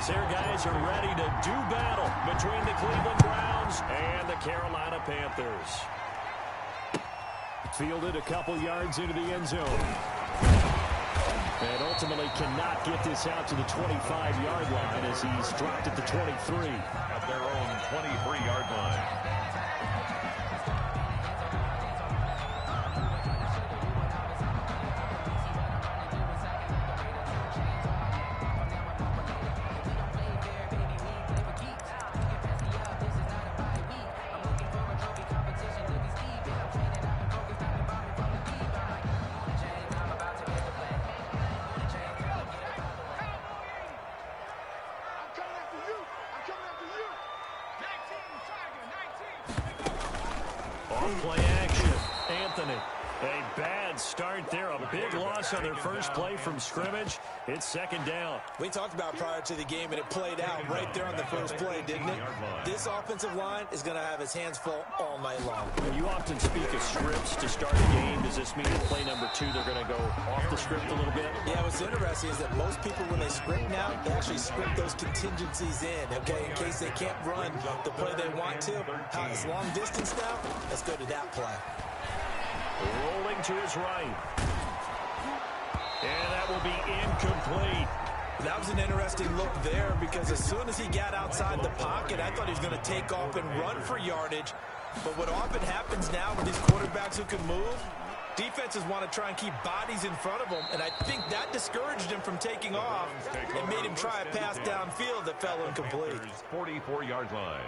their guys are ready to do battle between the Cleveland Browns and the Carolina Panthers. Fielded a couple yards into the end zone. And ultimately cannot get this out to the 25-yard line as he's dropped at the 23. At their own 23-yard line. Play action. Anthony. A bad start there. A big loss on their first play from scrimmage. It's second down. We talked about prior to the game, and it played out right there on the first play, didn't it? This offensive line is going to have his hands full all night long. When you often speak of scripts to start a game, does this mean in play number 2 they're going to go off the script a little bit? Yeah, what's interesting is that most people, when they script now, they actually script those contingencies in, okay, in case they can't run the play they want to. It's long distance now. Let's go to that play. Rolling to his right. And that will be incomplete. That was an interesting look there because as soon as he got outside the pocket, I thought he was going to take off and run for yardage. But what often happens now with these quarterbacks who can move, defenses want to try and keep bodies in front of them, and I think that discouraged him from taking off and made him try a pass downfield that fell incomplete. 44-yard line.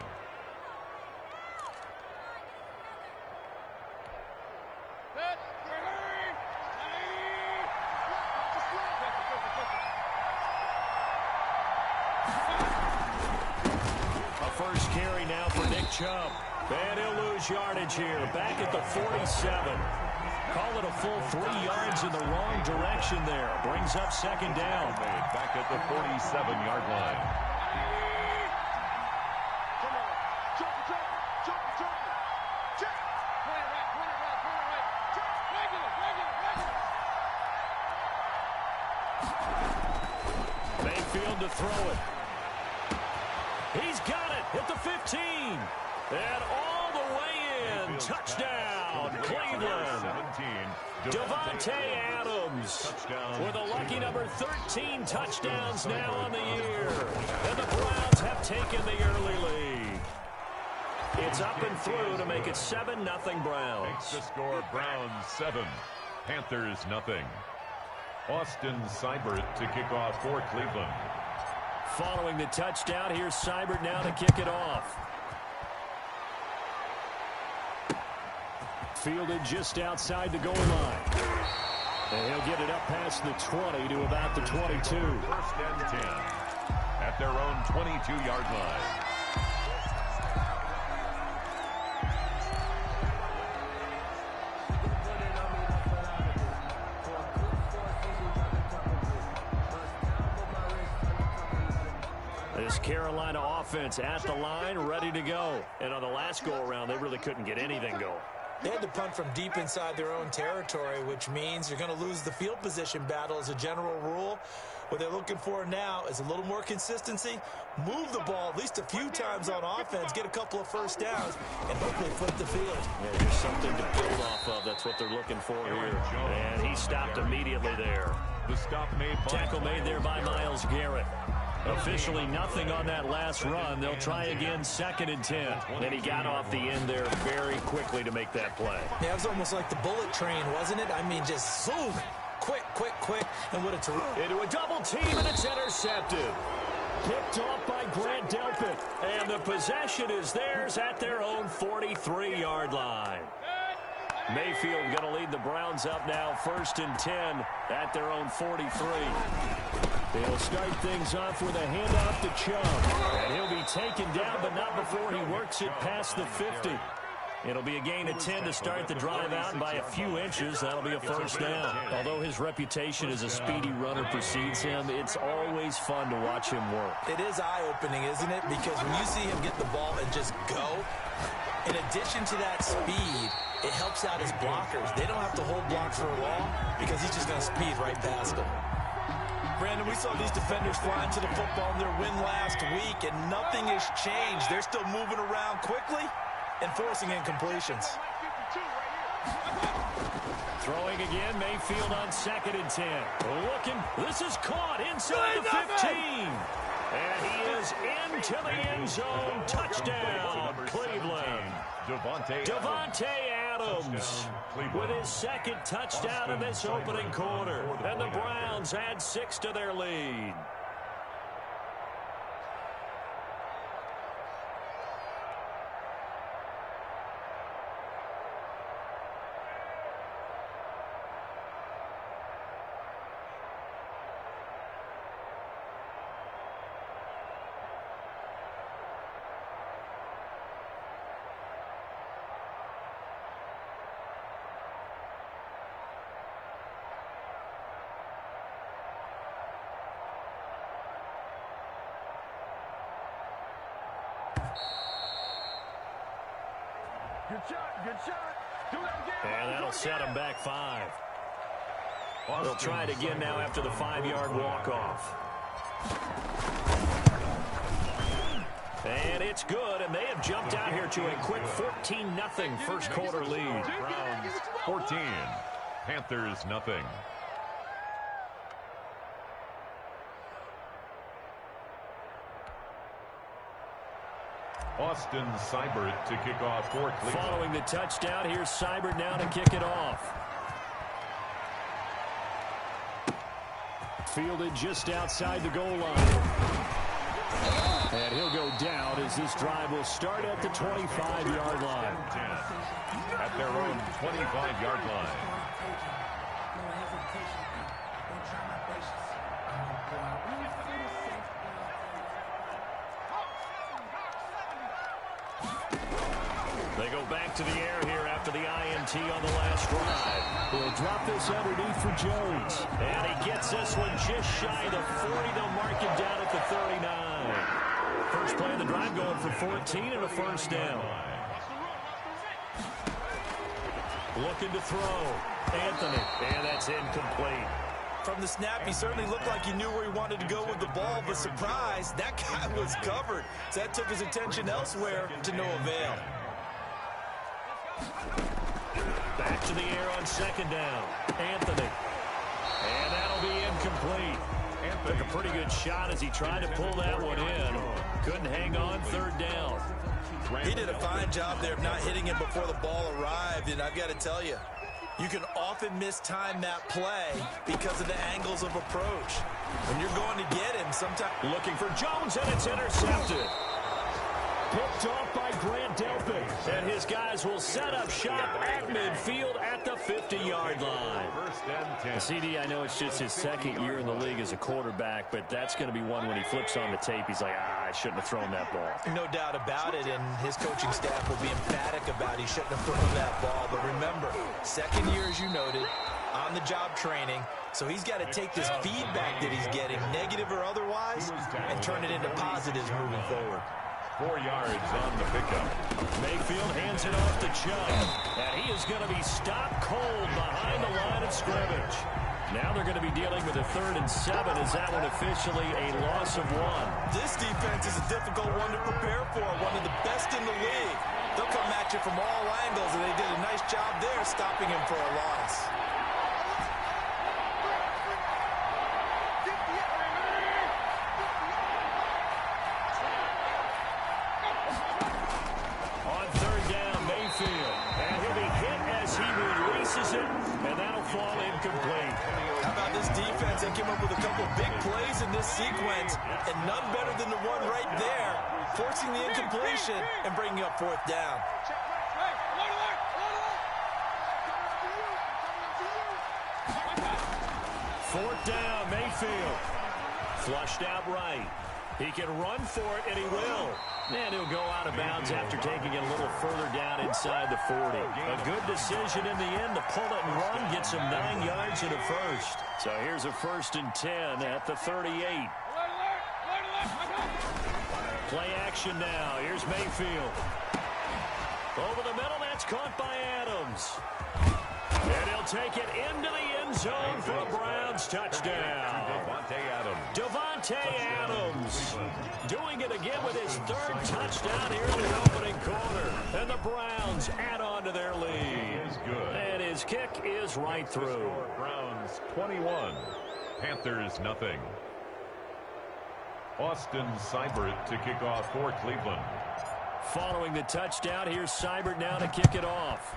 First carry now for Nick Chubb. And he'll lose yardage here. Back at the 47. Call it a full 3 yards in the wrong direction there. Brings up second down. Back at the 47-yard line. Mayfield to throw it. He's got it at the 15. And all the way in. Touchdown, Cleveland. Devontae Adams with a lucky number 13 touchdowns now on the year. And the Browns have taken the early lead. It's up and through to make it 7-0 Browns. Makes the score Browns 7, Panthers 0. Austin Seibert to kick off for Cleveland. Following the touchdown, here's Seibert now to kick it off. Fielded just outside the goal line. And he'll get it up past the 20 to about the 22. First and 10 at their own 22-yard line. This Carolina offense at the line, ready to go. And on the last go-around, they really couldn't get anything going. They had to punt from deep inside their own territory, which means you're going to lose the field position battle as a general rule. What they're looking for now is a little more consistency, move the ball at least a few times on offense, get a couple of first downs, and hopefully flip the field. Yeah, there's something to build off of. That's what they're looking for here. And he stopped immediately there. The stop made by tackle made there by Myles Garrett. Officially nothing on that last run. They'll try again, 2nd and 10. And he got off the end there very quickly to make that play. Yeah, it was almost like the bullet train, wasn't it? I mean, just zoom. Quick, quick, quick. And what a into a double team, and it's intercepted. Picked off by Grant Delpit. And the possession is theirs at their own 43-yard line. Mayfield going to lead the Browns up now, 1st and 10 at their own 43. They'll start things off with a handoff to Chubb. And he'll be taken down, but not before he works it past the 50. It'll be a gain of 10 to start the drive out, and by a few inches, that'll be a first down. Although his reputation as a speedy runner precedes him, it's always fun to watch him work. It is eye-opening, isn't it? Because when you see him get the ball and just go, in addition to that speed, it helps out his blockers. They don't have to hold blocks for long because he's just going to speed right past them. Brandon, we saw these defenders flying to the football in their win last week, and nothing has changed. They're still moving around quickly and forcing incompletions. Throwing again, Mayfield on 2nd and 10. Looking, this is caught inside the 15. And he is into the end zone. Touchdown, Cleveland. Devontae Adams with his 2nd touchdown in this opening quarter. And the Browns add 6 to their lead. Good shot. Do that again. And that'll set him back 5. They'll try it again now after the 5-yard walk-off. And it's good, and they have jumped out here to a quick 14-0 first quarter lead. Browns 14, Panthers nothing. Austin Seibert to kick off for Cleveland. Following the touchdown, here's Seibert now to kick it off. Fielded just outside the goal line. And he'll go down as this drive will start at the 25-yard line. 10 at their own 25-yard line. They go back to the air here after the INT on the last drive. He'll drop this underneath for Jones. And he gets this one just shy of the 40. They'll mark him down at the 39. First play of the drive going for 14 and a first down. Looking to throw. Anthony. And that's incomplete. From the snap, he certainly looked like he knew where he wanted to go with the ball, but surprise, that guy was covered. So that took his attention elsewhere to no avail. Back to the air on 2nd down. Anthony. And that'll be incomplete. Took a pretty good shot as he tried to pull that one in. Couldn't hang on 3rd down. He did a fine job there of not hitting him before the ball arrived, and I've got to tell you, you can often mistime that play because of the angles of approach. When you're going to get him, sometimes... Looking for Jones, and it's intercepted. Picked off by Grant Delpit. And his guys will set up shop at midfield at the 50-yard line. First and 10. CD, I know it's just his 2nd year in the league as a quarterback, but that's going to be one when he flips on the tape. He's like, I shouldn't have thrown that ball. No doubt about it, and his coaching staff will be emphatic about he shouldn't have thrown that ball. But remember, 2nd year, as you noted, on-the-job training. So he's got to take this feedback that he's getting, negative or otherwise, and turn it into positives moving forward. 4 yards on the pickup. Mayfield hands it off to Chubb. And he is going to be stopped cold behind the line of scrimmage. Now they're going to be dealing with a 3rd and 7. Is that one officially a loss of 1? This defense is a difficult one to prepare for, one of the best in the league. They'll come at you from all angles, and they did a nice job there stopping him for a loss. And that'll fall incomplete. How about this defense? They came up with a couple of big plays in this sequence, and none better than the one right there, forcing the incompletion and bringing up 4th down. Fourth down, Mayfield. Flushed out right. He can run for it, and he will. And he'll go out of bounds after taking it a little further down inside the 40. A good decision in the end to pull it and run, gets him 9 yards and a first. So here's a 1st and 10 at the 38. Play action now. Here's Mayfield. Over the middle, that's caught by Adams. And he'll take it into the end zone for a Browns touchdown. Devontae Adams doing it again with his third touchdown here in the opening quarter. And the Browns add on to their lead. And his kick is right through. Browns 21, Panthers nothing. Austin Seibert to kick off for Cleveland. Following the touchdown, here's Seibert now to kick it off.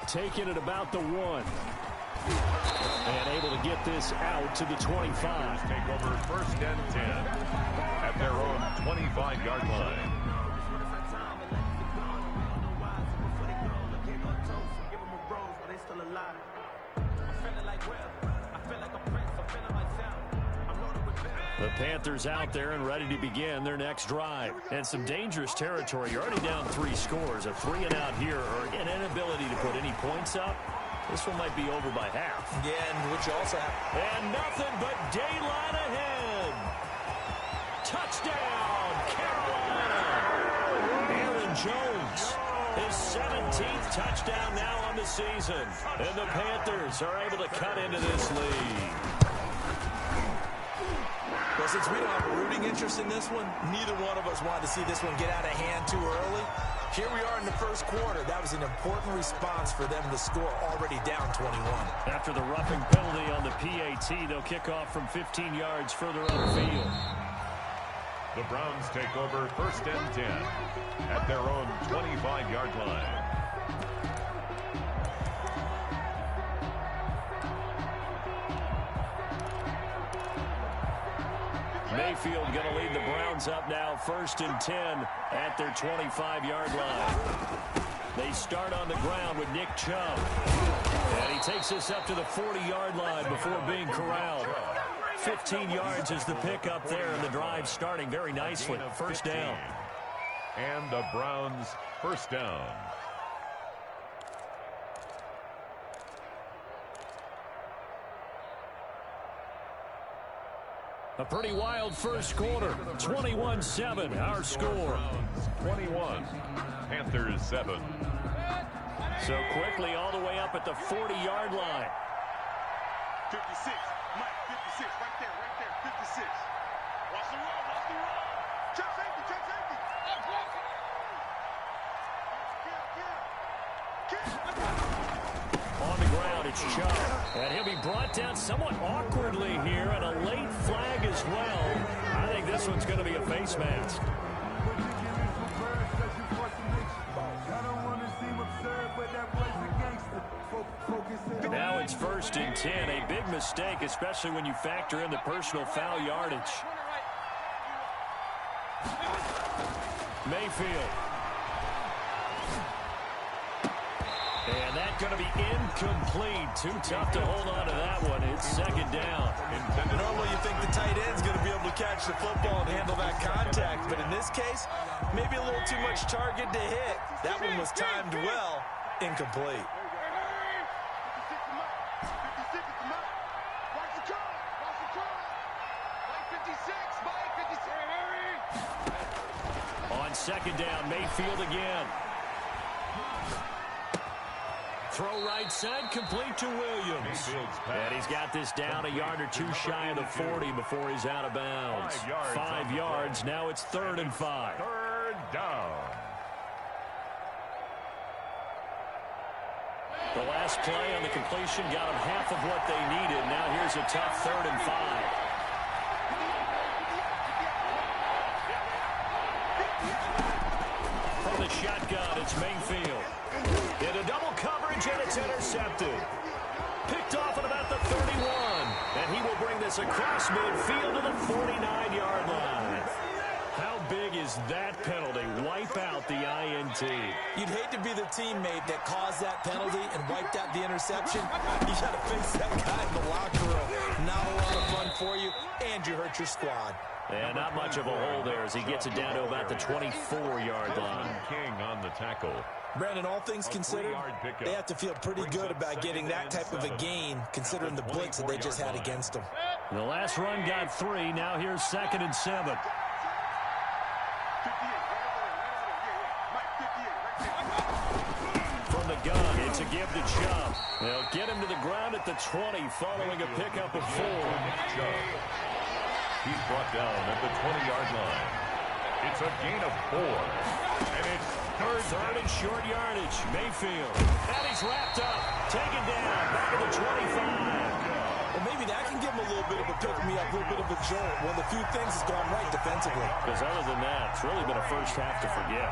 Taking it about the 1. And able to get this out to the 25. Take over first and 10 at their own 25-yard line. The Panthers out there and ready to begin their next drive. And some dangerous territory. You're already down 3 scores. A 3-and-out here or an inability to put any points up. This one might be over by half. Yeah, and which also happened. And nothing but daylight ahead. Touchdown, Carolina. Aaron Jones, his 17th touchdown now on the season. And the Panthers are able to cut into this lead. Well, since we don't have a rooting interest in this one, neither one of us wanted to see this one get out of hand too early. Here we are in the first quarter. That was an important response for them to score already down 21. After the roughing penalty on the PAT, they'll kick off from 15 yards further upfield. The Browns take over first and 10 at their own 25-yard line. Mayfield going to lead the Browns up now, first and 10 at their 25-yard line. They start on the ground with Nick Chubb. And he takes this up to the 40-yard line before being corralled. 15 yards is the pickup there, and the drive starting very nicely. First down. And the Browns first down. A pretty wild first quarter. 21-7, our score. 21, Panthers 7. So quickly all the way up at the 40-yard line. 56, Mike, 56, right there, 56. Watch the run. Check safety. On the ground, it's Chubb. And he'll be brought down somewhat awkwardly here, and a late flag as well. I think this one's going to be a face mask. Now it's first and 10. A big mistake, especially when you factor in the personal foul yardage. Mayfield. And that's going to be incomplete. Too tough to hold on to that one. It's second down. Normally you think the tight end's going to be able to catch the football and handle that contact. But in this case, maybe a little too much target to hit. That one was timed well. Incomplete. On second down, Mayfield again. Throw right side, complete to Williams. And he's got this down a yard or two shy of the 40 before he's out of bounds. 5 yards, now it's 3rd and 5. Third down. The last play on the completion got them half of what they needed. Now here's a tough 3rd and 5. From the shotgun, it's Mayfield. Into double coverage, and it's intercepted. Picked off at about the 31. And he will bring this across midfield to the 49-yard line. How big is that penalty? Wipe out the INT. You'd hate to be the teammate that caused that penalty and wiped out the interception. You got to face that guy in the locker room. Not a lot of fun for you, and you hurt your squad. And not much of a hole there as he gets it down to about the 24-yard line. King on the tackle. Brandon, all things considered, they have to feel pretty good about getting that type of a gain, considering the blitz that they just had against them. The last run got 3. Now here's 2nd and 7. give to Chubb. They'll get him to the ground at the 20 following a pickup of 4. He's brought down at the 20-yard line. It's a gain of 4. And it's third and short yardage. Mayfield. And he's wrapped up. Taken down. Back to the 25. Well, maybe that can give him a little bit of a pick-me-up, a little bit of a jolt. Well, the few things has gone right defensively. Because other than that, it's really been a first half to forget.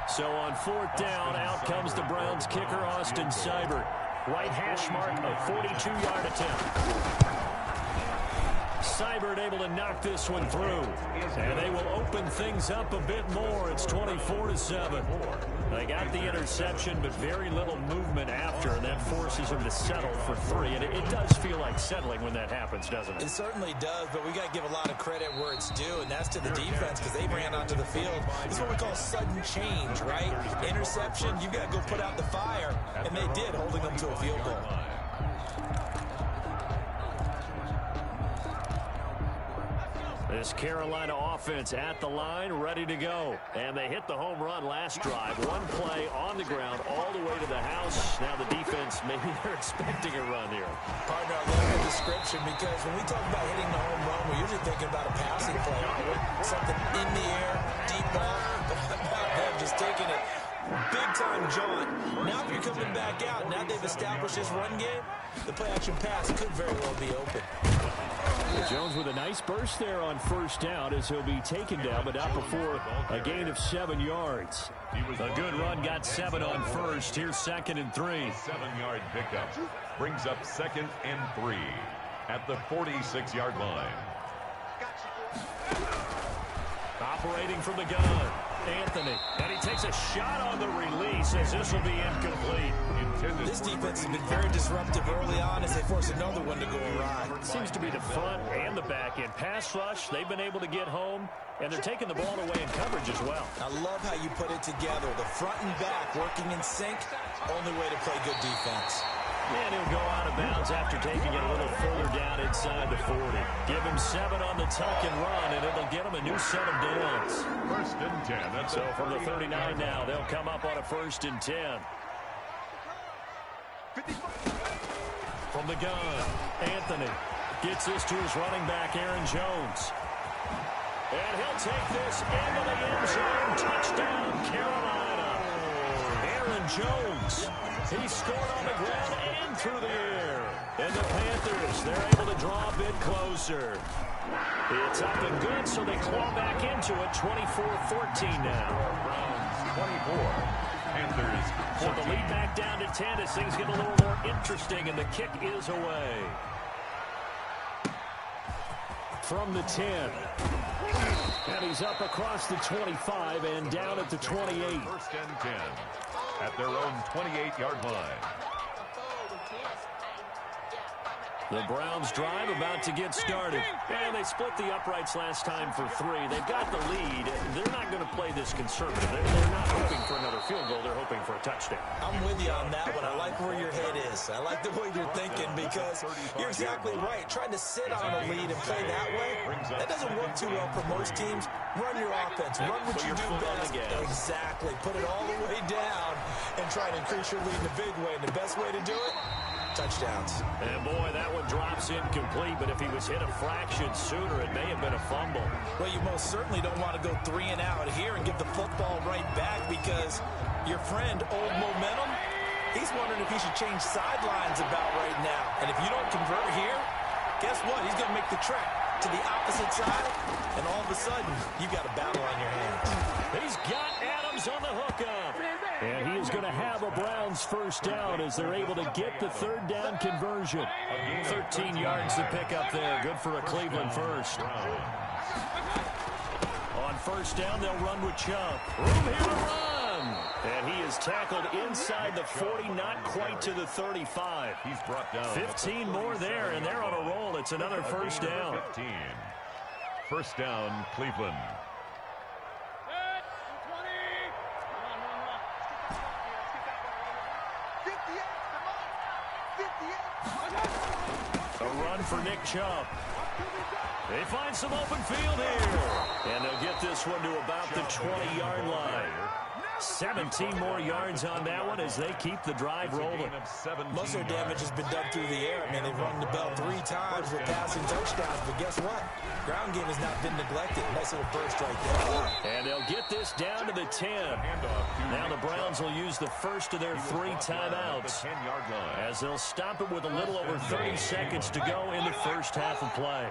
So on 4th down, out comes the Browns kicker, Austin Seibert. Right hash mark, a 42-yard attempt. Seibert able to knock this one through. And they will open things up a bit more. It's 24-7. They got the interception, but very little movement after, and that forces them to settle for 3. And it does feel like settling when that happens, doesn't it? It certainly does, but we got to give a lot of credit where it's due, and that's to the defense because they ran onto the field. It's what we call sudden change, right? Interception, you got to go put out the fire, and they did, holding them to a field goal. This Carolina offense at the line, ready to go. And they hit the home run last drive. One play on the ground all the way to the house. Now the defense, maybe they're expecting a run here. Partner, I love the description because when we talk about hitting the home run, we're usually thinking about a passing play. Something in the air, deep ball. But about them just taking it big-time jaunt. Now if you're coming back out, now they've established this run game, the play-action pass could very well be open. Jones with a nice burst there on 1st down as he'll be taken down, but not before a gain of 7 yards. A good run, got 7 on 1st. Here's 2nd and 3. 7-yard pickup brings up 2nd and 3 at the 46-yard line. Operating from the gun, Anthony. And he takes a shot on the release as this will be incomplete. This defense has been very disruptive early on as they force another one to go awry. Seems to be the front and the back end. Pass rush, they've been able to get home, and they're taking the ball away in coverage as well. I love how you put it together. The front and back working in sync, only way to play good defense. And he'll go out of bounds after taking it a little further down inside the 40. Give him 7 on the tuck and run, and it'll get him a new set of downs. 1st and 10. So from the 39 now, they'll come up on a 1st and 10. From the gun, Anthony gets this to his running back, Aaron Jones. And he'll take this into the end zone. Touchdown, Carolina. Aaron Jones. He scored on the ground and through the air. And the Panthers, they're able to draw a bit closer. It's up and good, so they claw back into it. 24-14 now. Browns 24. Panthers 14. So the lead back down to 10 as things get a little more interesting, and the kick is away. From the 10. And he's up across the 25 and down at the 28. 1st and 10 at their own 28-yard line. The Browns drive about to get started. And they split the uprights last time for 3. They've got the lead. They're not going to play this conservative. They're not hoping for another field goal. They're hoping for a touchdown. I'm with you on that one. I like where your head is. I like the way you're thinking because you're exactly right. Trying to sit on a lead and play that way, that doesn't work too well for most teams. Run your offense. Run what you do best. Exactly. Put it all the way down and try to increase your lead in a big way. And the best way to do it, touchdowns. And boy, that one drops incomplete, but if he was hit a fraction sooner, it may have been a fumble. Well, you most certainly don't want to go 3 and out here and give the football right back because your friend, Old Momentum, he's wondering if he should change sidelines about right now. And if you don't convert here, guess what? He's going to make the trek to the opposite side, and all of a sudden, you've got a battle on your hands. He's got Adams on the hookup. And he is going to have a Browns 1st down as they're able to get the 3rd down conversion. 13 yards to pick up there. Good for a Cleveland first. On 1st down, they'll run with Chubb. Room here to run. And he is tackled inside the 40, not quite to the 35. He's brought down 15 more there, and they're on a roll. It's another 1st down. 15. 1st down, Cleveland. A run for Nick Chubb. They find some open field here. And they'll get this one to about the 20-yard line. 17 more yards on that one as they keep the drive rolling. Most of their damage has been done through the air. I mean, they've rung the bell 3 times with passing touchdowns, but guess what? Ground game has not been neglected. Nice little burst right there. And they'll get this down to the 10. Now the Browns will use the first of their 3 timeouts as they'll stop it with a little over 30 seconds to go in the first half of play.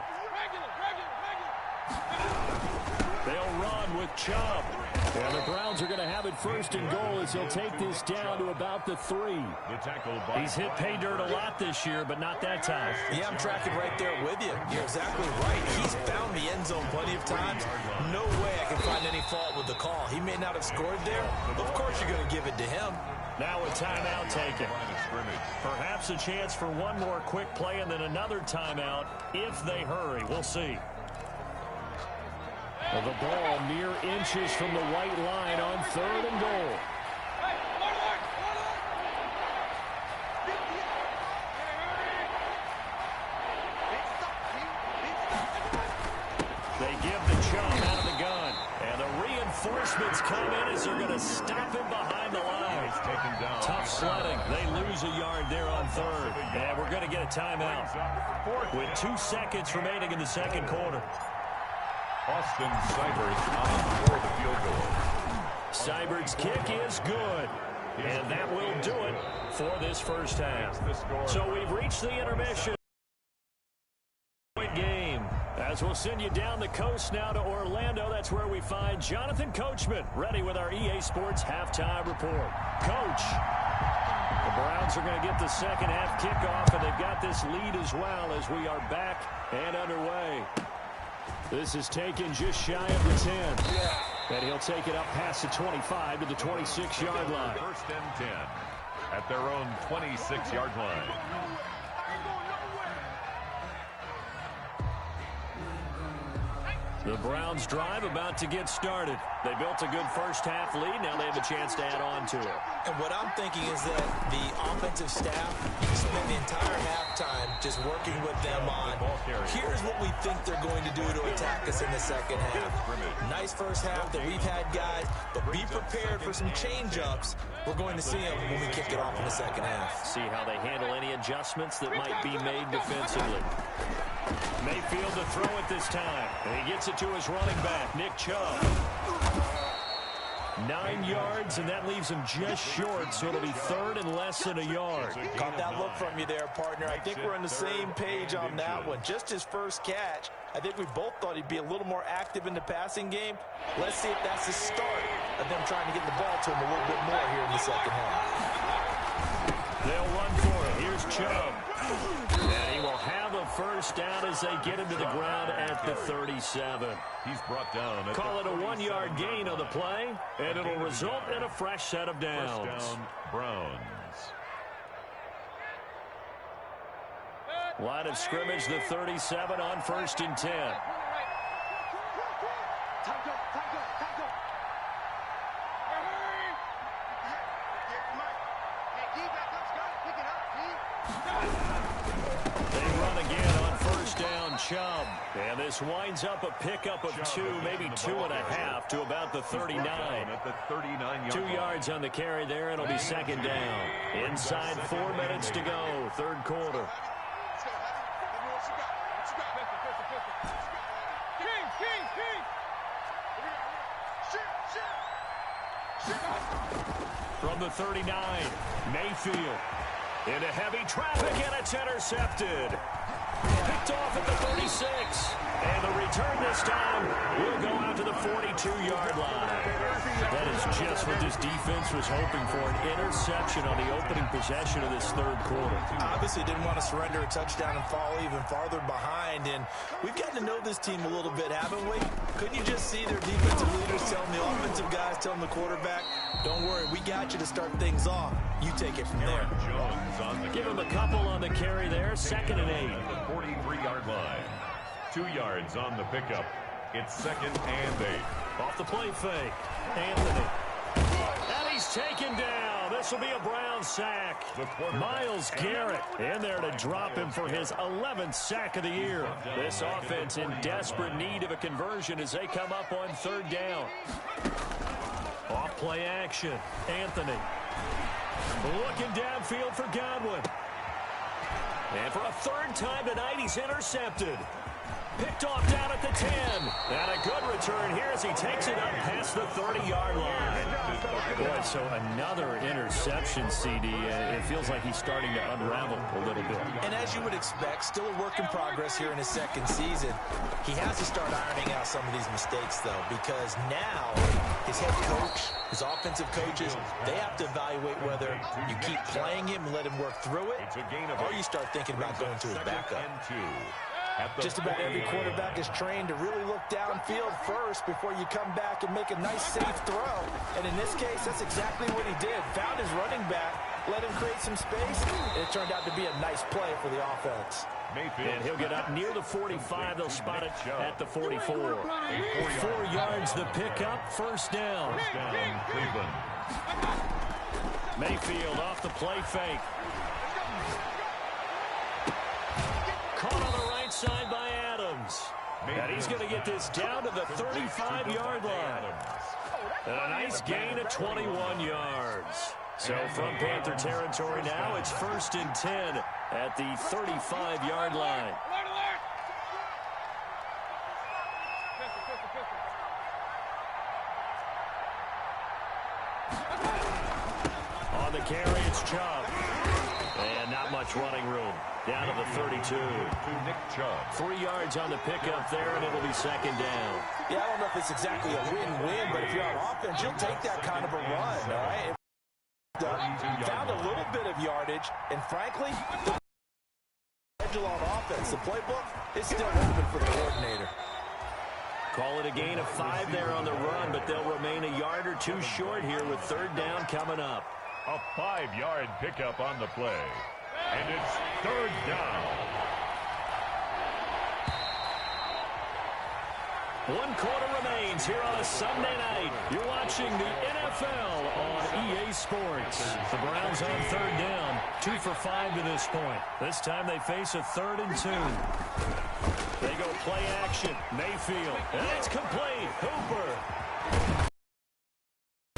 They'll run with Chubb. And the Browns are going to have it first and goal as they'll take this down to about the 3. He's hit pay dirt a lot this year, but not that time. Yeah, I'm tracking right there with you. You're exactly right. He's found the end zone plenty of times. No way I can find any fault with the call. He may not have scored there, but of course you're going to give it to him. Now a timeout taken. Perhaps a chance for one more quick play and then another timeout if they hurry. We'll see. The ball mere inches from the white line on 3rd and goal. They give the Chubb out of the gun. And the reinforcements come in as they're going to stop him behind the line. Tough sledding. They lose a yard there on 3rd. And we're going to get a timeout with 2 seconds remaining in the second quarter. Austin Seibert on for the field goal. Seibert's kick is good. And that will do it for this first half. So we've reached the intermission game. As we'll send you down the coast now to Orlando, that's where we find Jonathan Coachman ready with our EA Sports halftime report. Coach, the Browns are going to get the second half kickoff, and they've got this lead as well as we are back and underway. This is taken just shy of the 10. And he'll take it up past the 25 to the 26-yard line. First and 10 at their own 26-yard line. The Browns drive about to get started. They built a good first half lead. Now they have a chance to add on to it. And what I'm thinking is that the offensive staff spent the entire halftime just working with them on, here's what we think they're going to do to attack us in the second half. Nice first half that we've had, guys, but be prepared for some change-ups. We're going to see them when we kick it off in the second half. See how they handle any adjustments that might be made defensively. Mayfield to throw it this time. And he gets it to his running back, Nick Chubb. 9 yards, and that leaves him just short, so it'll be 3rd and less than a yard. Caught that look from you there, partner. I think we're on the same page on that one. Just his first catch. I think we both thought he'd be a little more active in the passing game. Let's see if that's the start of them trying to get the ball to him a little bit more here in the second half. They'll run for it. Here's Chubb. And he will have a first down as they get him to the ground at the 37. He's brought down. Call it a 1-yard gain on the play, and it'll result in a fresh set of downs. First down, Browns. Line of scrimmage, the 37 on 1st and 10. Chubb. And this winds up a pickup of 2, maybe 2.5 to about the 39. 2 yards on the carry there. It'll be second down. Inside 4 minutes to go, third quarter. From the 39, Mayfield into heavy traffic, and it's intercepted. Picked off at the 36. And the return this time will go out to the 42-yard line. That is just what this defense was hoping for, an interception on the opening possession of this third quarter. Obviously didn't want to surrender a touchdown and fall even farther behind. And we've gotten to know this team a little bit, haven't we? Couldn't you just see their defensive leaders telling the offensive guys, telling the quarterback, don't worry, we got you to start things off. You take it from there. Give him a couple on the carry there. 2nd and 8. The 43-yard line. 2 yards on the pickup. It's 2nd and 8. Off the play fake. Anthony. And he's taken down. This will be a Brown sack. Myles Garrett in there to drop him for his 11th sack of the year. This offense in desperate need of a conversion as they come up on 3rd down. Off play action. Anthony. Looking downfield for Godwin. And for a third time tonight, he's intercepted. Picked off down at the 10. And a good return here as he takes it up past the 30-yard line. Boy, so another interception, CD. It feels like he's starting to unravel a little bit. And as you would expect, still a work in progress here in his second season. He has to start ironing out some of these mistakes, though, because now his head coach, his offensive coaches, they have to evaluate whether you keep playing him and let him work through it, or you start thinking about going to his backup. Just about every quarterback is trained to really look downfield first before you come back and make a nice, safe throw. And in this case, that's exactly what he did. Found his running back, let him create some space, and it turned out to be a nice play for the offense. And he'll get up near the 45. They'll spot it at the 44. 4 yards the pickup, first down. Cleveland. Mayfield off the play fake. Caught on the right side by Adams. And he's going to get this down to the 35-yard line. And a nice gain of 21 yards. So from Panther territory now, it's 1st and 10 at the 35-yard line. On the carry, it's Chubb. And not much running room. Down to the 32. To Nick Chubb. 3 yards on the pickup there, and it'll be second down. Yeah, I don't know if it's exactly a win-win, but if you're on offense, you'll take that kind of a run, all right? Found a little bit of yardage, and frankly, the schedule on offense, the playbook is still open for the coordinator. Call it a gain of 5 there on the run, but they'll remain a yard or two short here with third down coming up. A 5-yard pickup on the play. And it's third down. 1 quarter remains here on a Sunday night. You're watching the NFL on EA Sports. The Browns on third down. 2 for 5 to this point. This time they face a 3rd and 2. They go play action. Mayfield. And it's complete. Hooper.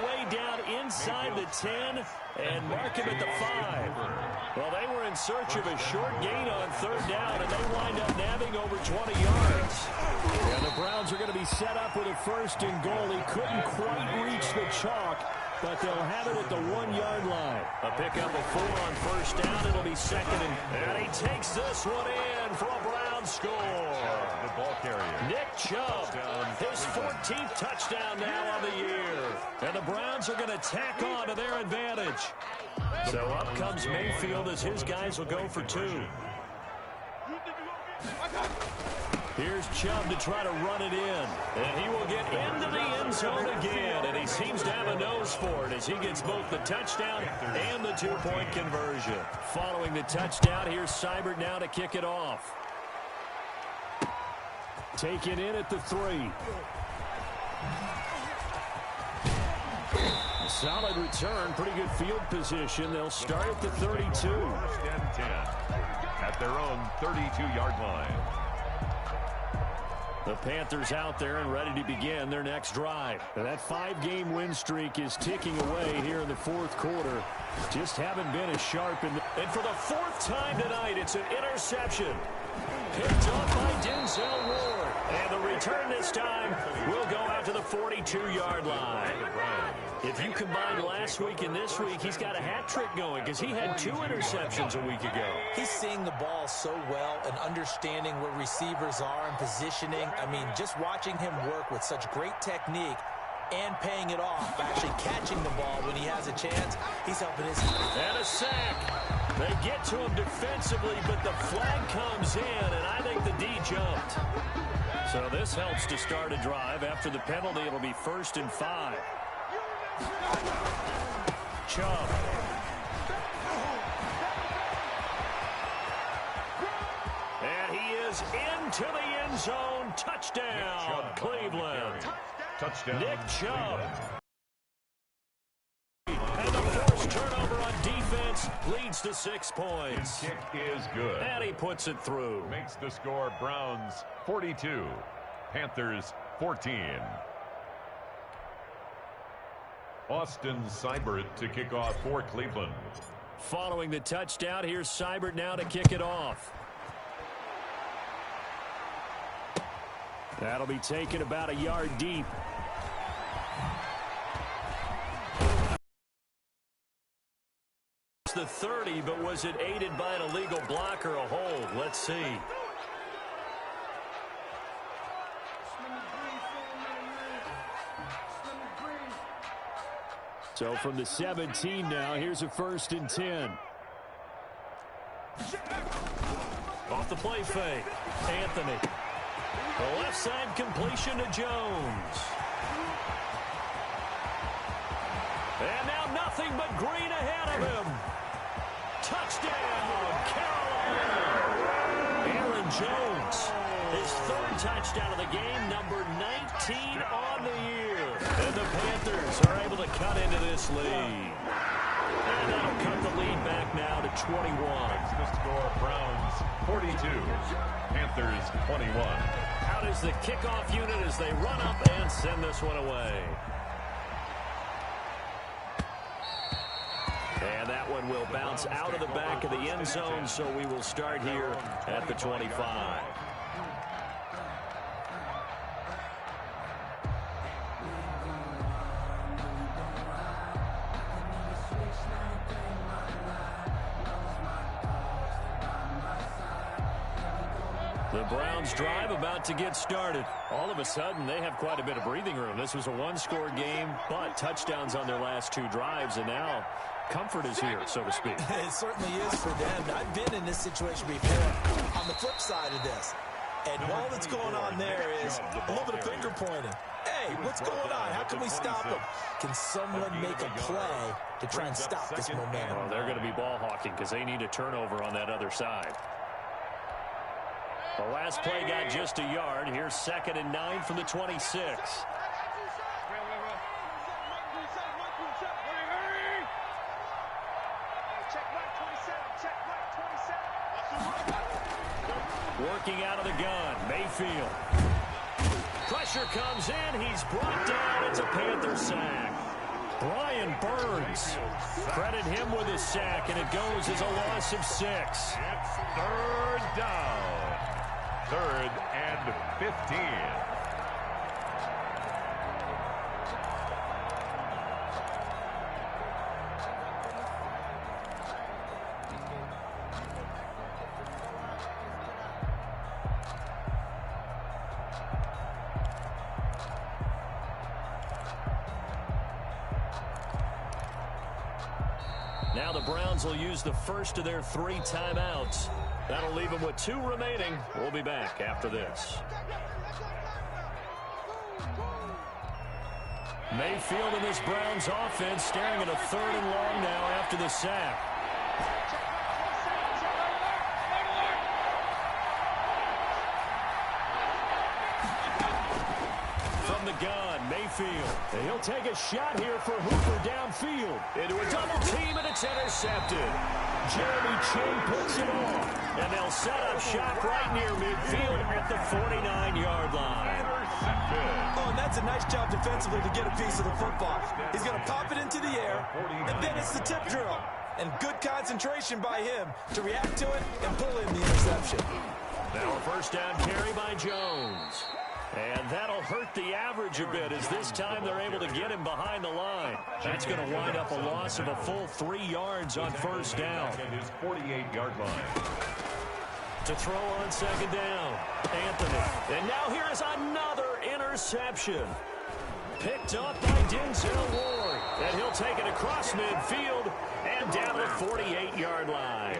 Way down inside the 10 and mark him at the 5. Well, they were in search of a short gain on third down, and they wind up nabbing over 20 yards. And the Browns are going to be set up with a 1st and goal. He couldn't quite reach the chalk, but they'll have it at the 1-yard line. A pickup of 4 on first down. It'll be second, and he takes this one in for a Browns score. The ball carrier. Nick Chubb, his 14th touchdown now on the year. And the Browns are going to tack on to their advantage. So up comes Mayfield as his guys will go for 2. Here's Chubb to try to run it in. And he will get into the end zone again. And he seems to have a nose for it as he gets both the touchdown and the 2-point conversion. Following the touchdown, here's Seibert now to kick it off. Taken in at the 3. Solid return, pretty good field position. They'll start at the 32. 1st and 10 at their own 32-yard line. The Panthers out there and ready to begin their next drive. And that 5-game win streak is ticking away here in the 4th quarter. Just haven't been as sharp. And for the 4th time tonight, it's an interception. Picked up by Denzel Ward. And the return this time will go out to the 42-yard line. If you combine last week and this week, he's got a hat trick going because he had 2 interceptions a week ago. He's seeing the ball so well and understanding where receivers are and positioning. I mean, just watching him work with such great technique and paying it off, actually catching the ball when he has a chance, he's helping his team. And a sack. They get to him defensively, but the flag comes in, and I think the D jumped. So this helps to start a drive. After the penalty, it'll be 1st and 5. Chubb. And he is into the end zone. Touchdown, Cleveland. Touchdown. Nick Chubb. And the first turnover on defense leads to 6 points. His kick is good. And he puts it through. Makes the score Browns 42, Panthers 14. Austin Seibert to kick off for Cleveland. Following the touchdown, here's Seibert now to kick it off. That'll be taken about a yard deep. It's the 30, but was it aided by an illegal block or a hold? Let's see. So from the 17 now, here's a 1st and 10. Off the play fake. Anthony. The left side completion to Jones. And now nothing but green ahead of him. Touchdown, Carolina. Aaron Jones, his 3rd touchdown of the game, number 19 on the year. And the Panthers are able to cut into this lead. And that'll cut the lead back now to 21. The score, Browns 42, Panthers 21. Out is the kickoff unit as they run up and send this one away. And that one will bounce out of the back of the end zone, so we will start here at the 25. The Browns drive about to get started. All of a sudden, they have quite a bit of breathing room. This was a one-score game, but touchdowns on their last 2 drives, and now comfort is here, so to speak. It certainly is for them. I've been in this situation before on the flip side of this. And all that's going on there is a little bit of finger pointing. Hey, what's going on? How can we stop them? Can someone make a play to try and stop this momentum? Well, they're going to be ball hawking because they need a turnover on that other side. The last play got just a yard. Here's 2nd and 9 from the 26. Working out of the gun, Mayfield. Pressure comes in. He's brought down. It's a Panther sack. Brian Burns. Credit him with a sack, and it goes as a loss of 6. It's 3rd down. 3rd and 15. Now the Browns will use the first of their 3 timeouts. That'll leave them with 2 remaining. We'll be back after this. Mayfield and this Browns offense staring at a 3rd and long now after the sack. From the gun, Mayfield. And he'll take a shot here for Hooper downfield. Into a double team, and it's intercepted. Jeremy Chin puts it off. And they'll set up shop right near midfield at the 49-yard line. Oh, and that's a nice job defensively to get a piece of the football. He's going to pop it into the air, and then it's the tip drill. And good concentration by him to react to it and pull in the interception. Now a 1st down carry by Jones. And that'll hurt the average a bit as this time they're able to get him behind the line. That's going to wind up a loss of a full 3 yards on 1st down. At his 48-yard line. To throw on 2nd down, Anthony. And now here is another interception. Picked up by Denzel Ward. And he'll take it across midfield and down to the 48-yard line.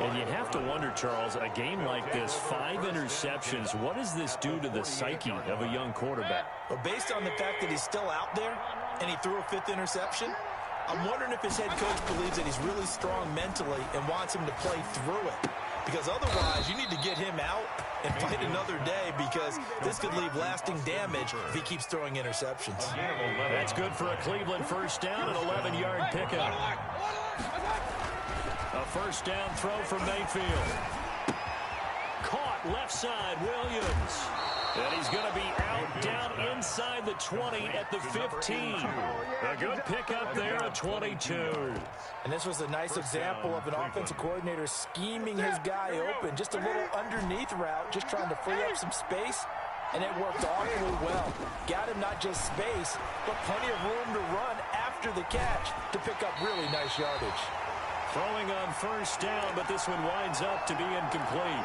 And you have to wonder, Charles, a game like this, 5 interceptions, what does this do to the psyche of a young quarterback? Well, based on the fact that he's still out there and he threw a 5th interception, I'm wondering if his head coach believes that he's really strong mentally and wants him to play through it. Because otherwise, you need to get him out and fight another day, because this could leave lasting damage if he keeps throwing interceptions. That's good for a Cleveland 1st down, an 11-yard pickup. A 1st down throw from Mayfield. Caught left side, Williams. And he's going to be out down inside the 20 at the 15. A good pickup there at 22. And this was a nice example of an offensive coordinator scheming his guy open. Just a little underneath route, just trying to free up some space. And it worked awfully well. Got him not just space, but plenty of room to run after the catch to pick up really nice yardage. Throwing on first down, but this one winds up to be incomplete.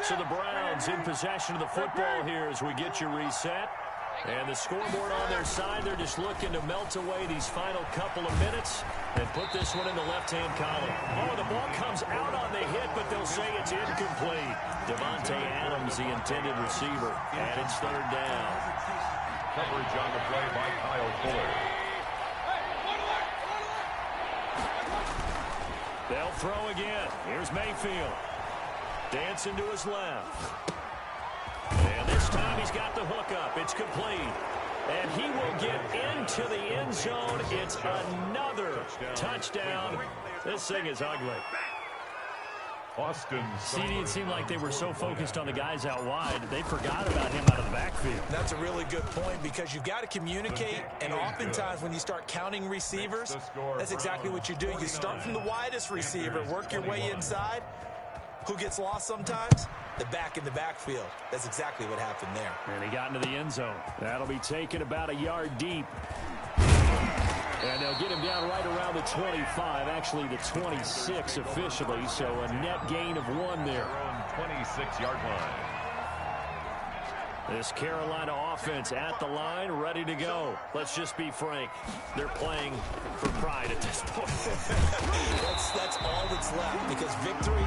So the Browns in possession of the football here as we get you reset. And the scoreboard on their side, they're just looking to melt away these final couple of minutes and put this one in the left-hand column. Oh, the ball comes out on the hit, but they'll say it's incomplete. Devontae Adams, the intended receiver, and it's third down. Coverage on the play by Kyle Fuller. They'll throw again. Here's Mayfield. Dancing to his left. And this time he's got the hook up. It's complete. And he will get into the end zone. It's another touchdown. This thing is ugly. Austin. It seemed like they were so focused on the guys out wide, they forgot about him out of the backfield. That's a really good point because you've got to communicate, and oftentimes when you start counting receivers, that's exactly what you do. You start from the widest receiver, work your way inside. Who gets lost sometimes? The back in the backfield. That's exactly what happened there. And he got into the end zone. That'll be taken about a yard deep. And they'll get him down right around the 25, actually the 26 officially, so a net gain of 1 there. 26-yard line. This Carolina offense at the line, ready to go. Let's just be frank. They're playing for pride at this point. that's all that's left because victory,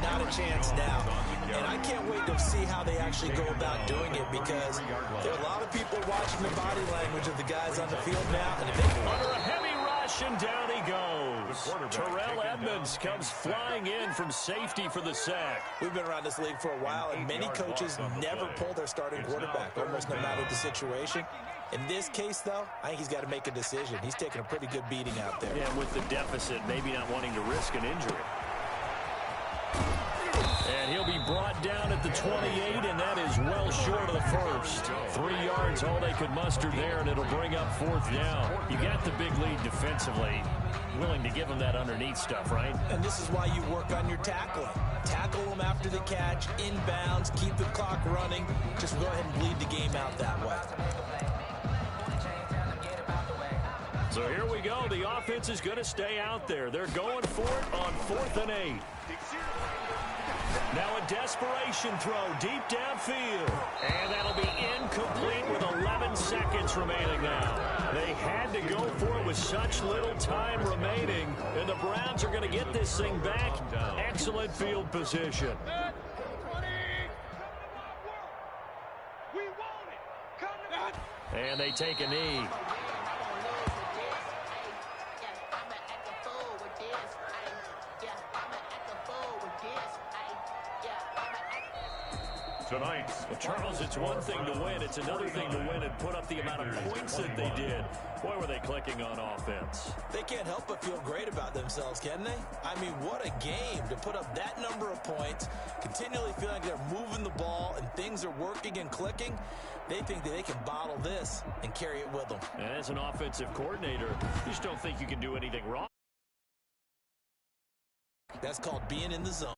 not a chance now. And I can't wait to see how they actually go about doing it because there are a lot of people watching the body language of the guys on the field now. And if they under a heavy rush, and down he goes. Terrell Edmonds comes flying in from safety for the sack. We've been around this league for a while, and many coaches never pull their starting quarterback, almost no matter the situation. In this case, though, I think he's got to make a decision. He's taking a pretty good beating out there. Yeah, with the deficit, maybe not wanting to risk an injury. And he'll be brought down at the 28, and that is well short of the first. 3 yards, all they could muster there, and it'll bring up 4th down. You got the big lead defensively. Willing to give them that underneath stuff, right? And this is why you work on your tackling. Tackle them after the catch, inbounds, keep the clock running. Just go ahead and bleed the game out that way. So here we go. The offense is going to stay out there. They're going for it on 4th and 8. Now a desperation throw deep downfield. And that'll be incomplete with 11 seconds remaining now. They had to go for it with such little time remaining. And the Browns are going to get this thing back. Excellent field position. And they take a knee. Tonight, Well, Charles, it's one thing to win. It's another thing to win and put up the amount of points that they did. Boy, were they clicking on offense. They can't help but feel great about themselves, can they? I mean, what a game to put up that number of points, continually feeling like they're moving the ball and things are working and clicking. They think that they can bottle this and carry it with them. And as an offensive coordinator, you just don't think you can do anything wrong. That's called being in the zone.